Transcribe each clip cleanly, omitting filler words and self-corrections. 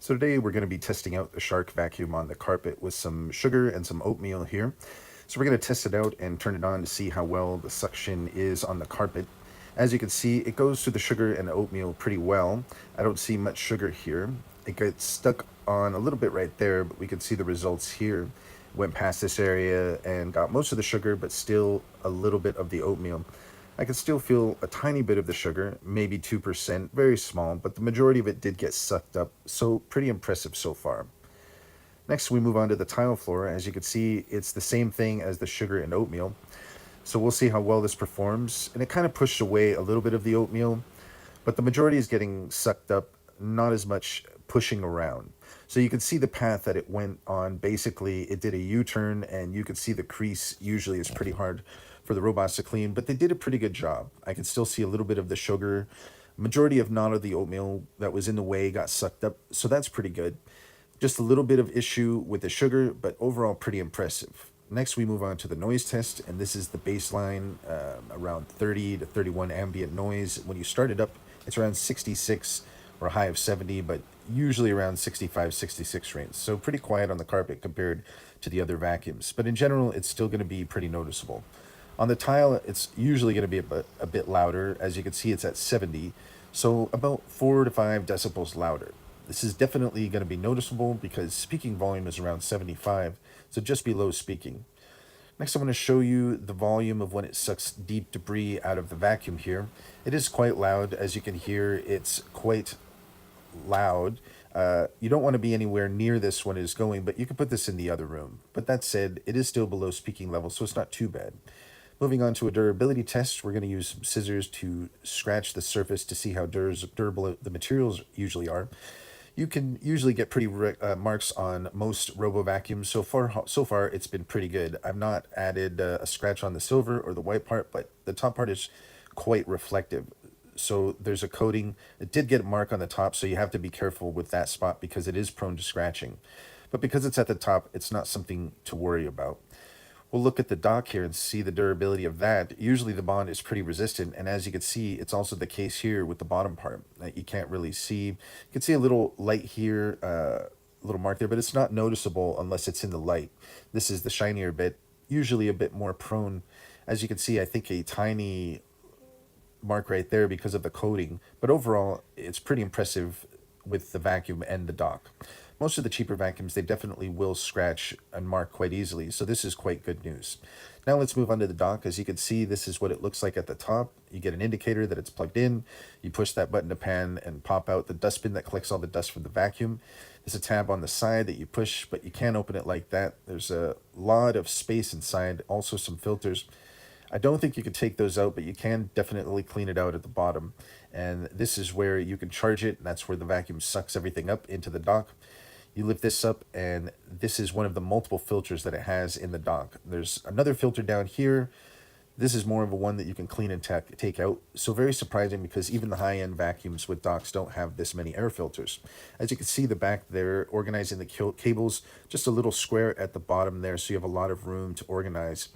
So today we're going to be testing out the Shark vacuum on the carpet with some sugar and some oatmeal here. So we're going to test it out and turn it on to see how well the suction is on the carpet. As you can see, it goes through the sugar and oatmeal pretty well. I don't see much sugar here. It gets stuck on a little bit right there, but we can see the results here. Went past this area and got most of the sugar, but still a little bit of the oatmeal. I can still feel a tiny bit of the sugar, maybe 2%, very small, but the majority of it did get sucked up, so pretty impressive so far. Next, we move on to the tile floor. As you can see, it's the same thing as the sugar and oatmeal. So we'll see how well this performs. And it kind of pushed away a little bit of the oatmeal, but the majority is getting sucked up, not as much pushing around. So you can see the path that it went on. Basically, it did a U-turn, and you can see the crease usually is pretty hard for the robots to clean, but they did a pretty good job. I can still see a little bit of the sugar. Majority of not of the oatmeal that was in the way got sucked up, so that's pretty good. Just a little bit of issue with the sugar, but overall pretty impressive. Next, we move on to the noise test, and this is the baseline, around 30 to 31 ambient noise. When you start it up, it's around 66 or a high of 70, but usually around 65, 66 range. So pretty quiet on the carpet compared to the other vacuums. But in general, it's still going to be pretty noticeable. On the tile, it's usually going to be a bit louder. As you can see, it's at 70, so about 4 to 5 decibels louder. This is definitely going to be noticeable because speaking volume is around 75, so just below speaking. Next, I'm going to show you the volume of when it sucks deep debris out of the vacuum here. It is quite loud. As you can hear, it's quite loud. You don't want to be anywhere near this when it is going, but you can put this in the other room. But that said, it is still below speaking level, so it's not too bad. Moving on to a durability test, we're going to use some scissors to scratch the surface to see how durable the materials usually are. You can usually get pretty marks on most robo vacuums. So far, it's been pretty good. I've not added a scratch on the silver or the white part, but the top part is quite reflective. So there's a coating. It did get a mark on the top, so you have to be careful with that spot because it is prone to scratching. But because it's at the top, it's not something to worry about. We'll look at the dock here and see the durability of that. Usually the bond is pretty resistant, and as you can see, it's also the case here with the bottom part that you can't really see. You can see a little light here, a little mark there, but it's not noticeable unless it's in the light. This is the shinier bit, usually a bit more prone. As you can see, I think a tiny mark right there because of the coating, but overall, it's pretty impressive with the vacuum and the dock. Most of the cheaper vacuums, they definitely will scratch and mark quite easily, so this is quite good news. Now let's move on to the dock. As you can see, this is what it looks like at the top. You get an indicator that it's plugged in. You push that button to pan and pop out the dustbin that collects all the dust from the vacuum. There's a tab on the side that you push, but you can't open it like that. There's a lot of space inside, also some filters. I don't think you can take those out, but you can definitely clean it out at the bottom. And this is where you can charge it, and that's where the vacuum sucks everything up into the dock. You lift this up, and this is one of the multiple filters that it has in the dock. There's another filter down here. This is more of a one that you can clean and take out. So very surprising because even the high-end vacuums with docks don't have this many air filters. As you can see, the back there, organizing the cables, just a little square at the bottom there, so you have a lot of room to organize.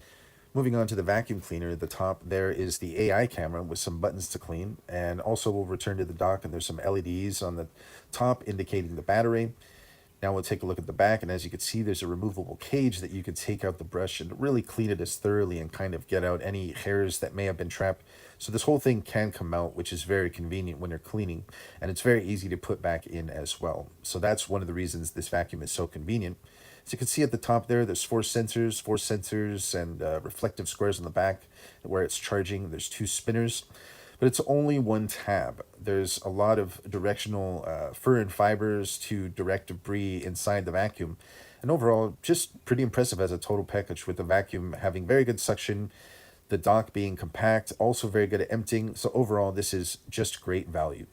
Moving on to the vacuum cleaner, the top there is the AI camera with some buttons to clean. And also we'll return to the dock, and there's some LEDs on the top indicating the battery. Now we'll take a look at the back, and as you can see, there's a removable cage that you can take out the brush and really clean it as thoroughly and kind of get out any hairs that may have been trapped. So this whole thing can come out, which is very convenient when you're cleaning, and it's very easy to put back in as well. So that's one of the reasons this vacuum is so convenient. As you can see at the top there, there's four sensors and reflective squares on the back where it's charging. There's two spinners. But it's only one tab. There's a lot of directional fur and fibers to direct debris inside the vacuum. And overall, just pretty impressive as a total package, with the vacuum having very good suction, the dock being compact, also very good at emptying. So overall, this is just great value.